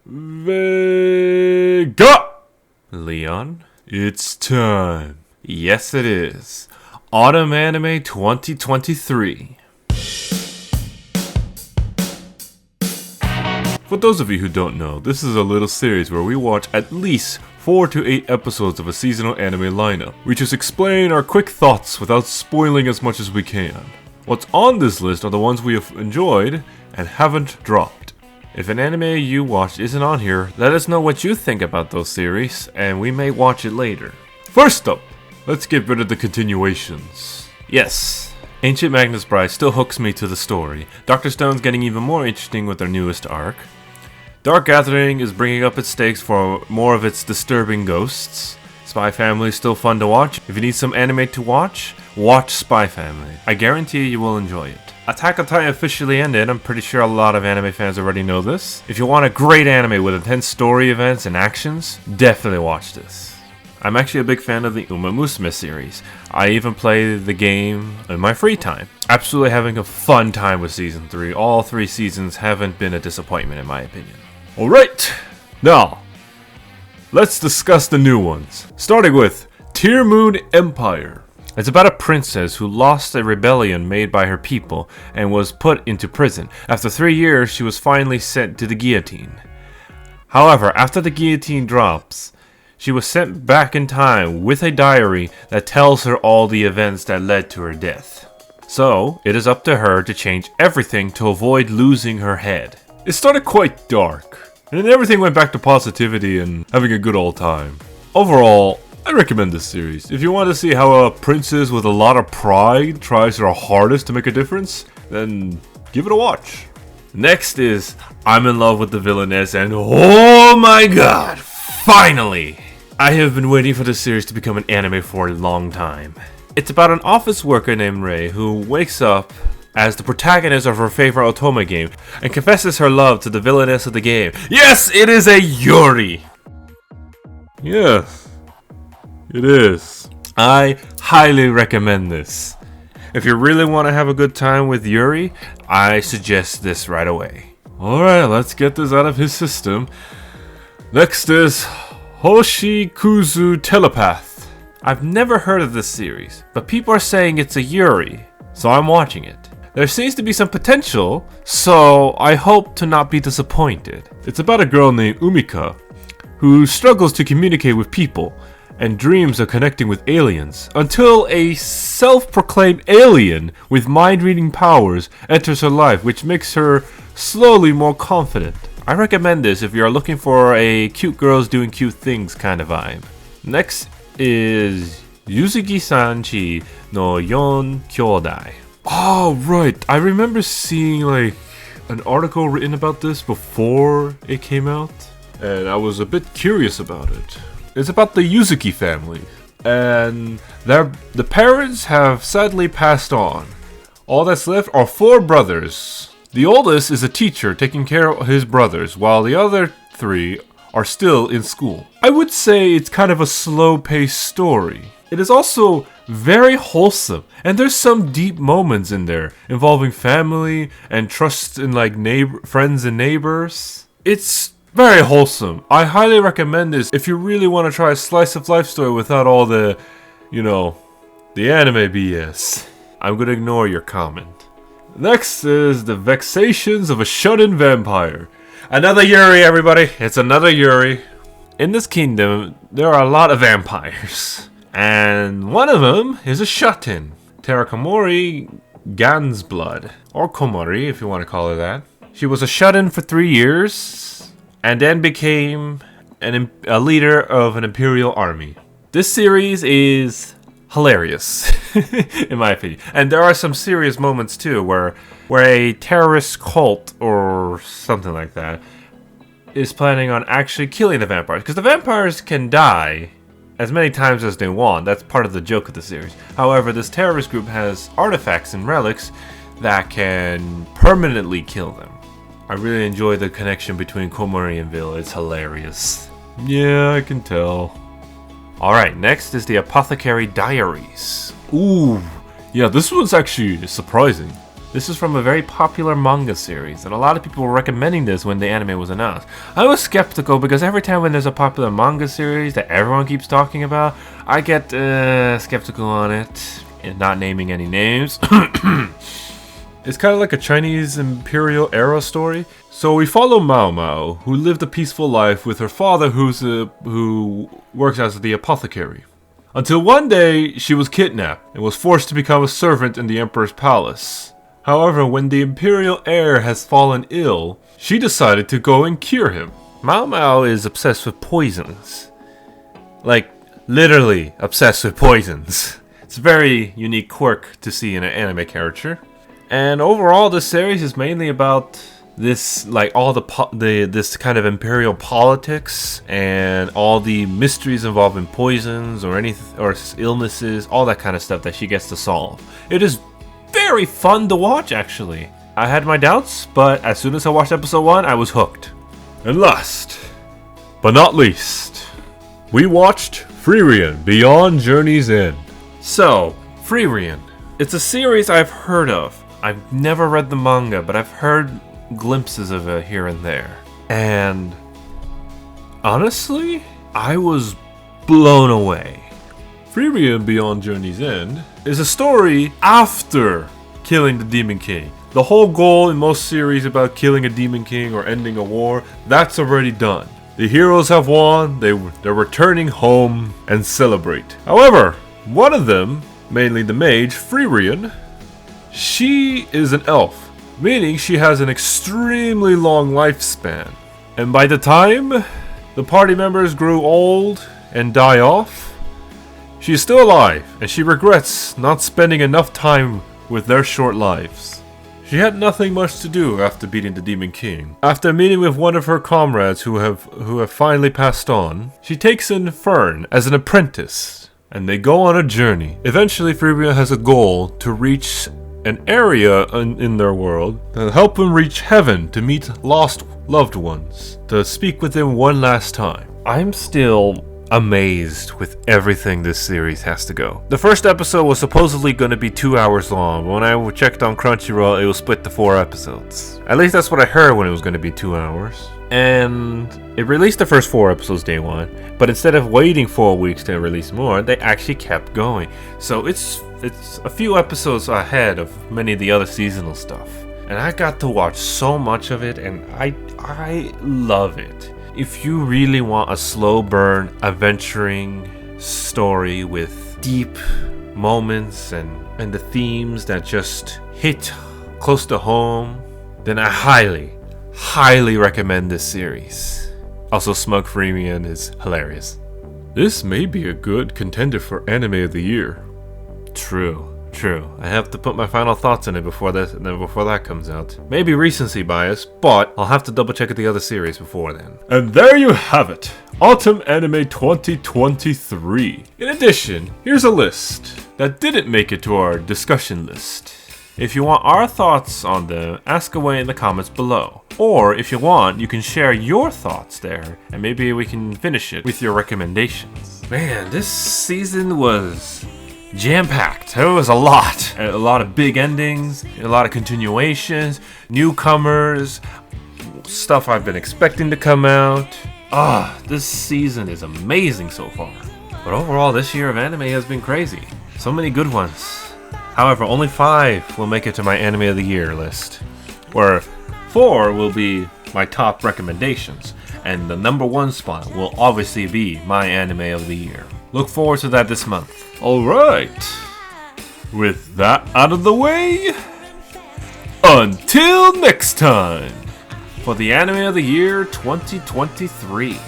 Vega! Leon, it's time. Yes, it is. Autumn Anime 2023. For those of you who don't know, this is a little series where we watch at least 4 to 8 episodes of a seasonal anime lineup. We just explain our quick thoughts without spoiling as much as we can. What's on this list are the ones we have enjoyed and haven't dropped. If an anime you watched isn't on here, let us know what you think about those series, and we may watch it later. First up, let's get rid of the continuations. Yes, Ancient Magnus Bride still hooks me to the story. Dr. Stone's getting even more interesting with their newest arc. Dark Gathering is bringing up its stakes for more of its disturbing ghosts. Spy Family is still fun to watch. If you need some anime to watch Spy Family. I guarantee you will enjoy it. Attack on Titan officially ended. I'm pretty sure a lot of anime fans already know this. If you want a great anime with intense story events and actions, definitely watch this. I'm actually a big fan of the Uma Musume series. I even play the game in my free time. Absolutely having a fun time with Season 3. All 3 seasons haven't been a disappointment in my opinion. Alright, now, let's discuss the new ones. Starting with Tearmoon Empire. It's about a princess who lost a rebellion made by her people and was put into prison. After 3 years, she was finally sent to the guillotine. However, after the guillotine drops, she was sent back in time with a diary that tells her all the events that led to her death. So, it is up to her to change everything to avoid losing her head. It started quite dark, and then everything went back to positivity and having a good old time. Overall, I recommend this series. If you want to see how a princess with a lot of pride tries her hardest to make a difference, then give it a watch. Next is I'm in love with the Villainess, and oh my god, finally! I have been waiting for this series to become an anime for a long time. It's about an office worker named Rei who wakes up as the protagonist of her favorite otome game and confesses her love to the villainess of the game. Yes, it is a Yuri! Yes, it is. I highly recommend this. If you really want to have a good time with Yuri, I suggest this right away. Alright, let's get this out of his system. Next is Hoshikuzu Telepath. I've never heard of this series, but people are saying it's a Yuri, so I'm watching it. There seems to be some potential, so I hope to not be disappointed. It's about a girl named Umika, who struggles to communicate with people and dreams of connecting with aliens, until a self-proclaimed alien with mind-reading powers enters her life, which makes her slowly more confident. I recommend this if you're looking for a cute girls doing cute things kind of vibe. Next is Yuzuki-san Chi no Yon Kyoudai. Oh, right. I remember seeing like an article written about this before it came out, and I was a bit curious about it. It's about the Yuzuki family, and the parents have sadly passed on. All that's left are 4 brothers. The oldest is a teacher taking care of his brothers, while the other 3 are still in school. I would say it's kind of a slow-paced story. It is also very wholesome, and there's some deep moments in there involving family and trust in like friends and neighbors. It's very wholesome. I highly recommend this if you really want to try a slice of life story without all the, the anime BS. I'm gonna ignore your comment. Next is the Vexations of a Shut-In Vampire. Another Yuri, everybody. It's another Yuri. In this kingdom, there are a lot of vampires. And one of them is a shut-in, Terakomori Gansblood, or Komori if you want to call her that. She was a shut-in for 3 years, and then became a leader of an imperial army. This series is hilarious, in my opinion. And there are some serious moments too, where a terrorist cult or something like that is planning on actually killing the vampires. Because the vampires can die as many times as they want. That's part of the joke of the series. However, this terrorist group has artifacts and relics that can permanently kill them. I really enjoy the connection between Komori and Vil. It's hilarious. Yeah, I can tell. Alright, next is the Apothecary Diaries. Ooh, yeah, this one's actually surprising. This is from a very popular manga series, and a lot of people were recommending this when the anime was announced. I was skeptical because every time when there's a popular manga series that everyone keeps talking about, I get skeptical on it, and not naming any names. It's kind of like a Chinese imperial era story. So we follow Mao Mao, who lived a peaceful life with her father who works as the apothecary. Until one day, she was kidnapped and was forced to become a servant in the emperor's palace. However, when the imperial heir has fallen ill, she decided to go and cure him. Mao Mao is obsessed with poisons. Like, literally obsessed with poisons. It's a very unique quirk to see in an anime character. And overall, this series is mainly about this, like, all this kind of imperial politics and all the mysteries involving poisons or illnesses, all that kind of stuff that she gets to solve. It is very fun to watch, actually. I had my doubts, but as soon as I watched episode 1, I was hooked. And last, but not least, we watched Frieren Beyond Journey's End. So, Frieren. It's a series I've heard of. I've never read the manga, but I've heard glimpses of it here and there. And honestly, I was blown away. Frieren Beyond Journey's End is a story after killing the Demon King. The whole goal in most series about killing a Demon King or ending a war, that's already done. The heroes have won, they're returning home and celebrate. However, one of them, mainly the mage, Frieren, she is an elf, meaning she has an extremely long lifespan. And by the time the party members grew old and die off, she is still alive, and she regrets not spending enough time with their short lives. She had nothing much to do after beating the Demon King. After meeting with one of her comrades who have finally passed on, she takes in Fern as an apprentice, and they go on a journey. Eventually, Frieren has a goal to reach an area in their world to help them reach heaven to meet lost loved ones, to speak with them one last time. I'm still amazed with everything this series has to go. The first episode was supposedly going to be 2 hours long, but when I checked on Crunchyroll, it was split to 4 episodes. At least that's what I heard when it was going to be 2 hours. And it released the first 4 episodes day one, but instead of waiting 4 weeks to release more, they actually kept going. So it's a few episodes ahead of many of the other seasonal stuff. And I got to watch so much of it, and I love it. If you really want a slow burn, adventuring story with deep moments and the themes that just hit close to home, then I highly recommend this series. Also, Smug Frieren is hilarious. This may be a good contender for Anime of the Year. True. I have to put my final thoughts on it before that comes out. Maybe recency bias, but I'll have to double check the other series before then. And there you have it, Autumn Anime 2023. In addition, here's a list that didn't make it to our discussion list. If you want our thoughts on them, ask away in the comments below. Or if you want, you can share your thoughts there, and maybe we can finish it with your recommendations. Man, this season was jam-packed. There was a lot of big endings, a lot of continuations, newcomers, stuff I've been expecting to come out. This season is amazing so far. But overall, this year of anime has been crazy. So many good ones. However, only 5 will make it to my Anime of the Year list, where 4 will be my top recommendations, and the number 1 spot will obviously be my Anime of the Year. Look forward to that this month. Alright, with that out of the way, until next time, for the Anime of the Year 2023.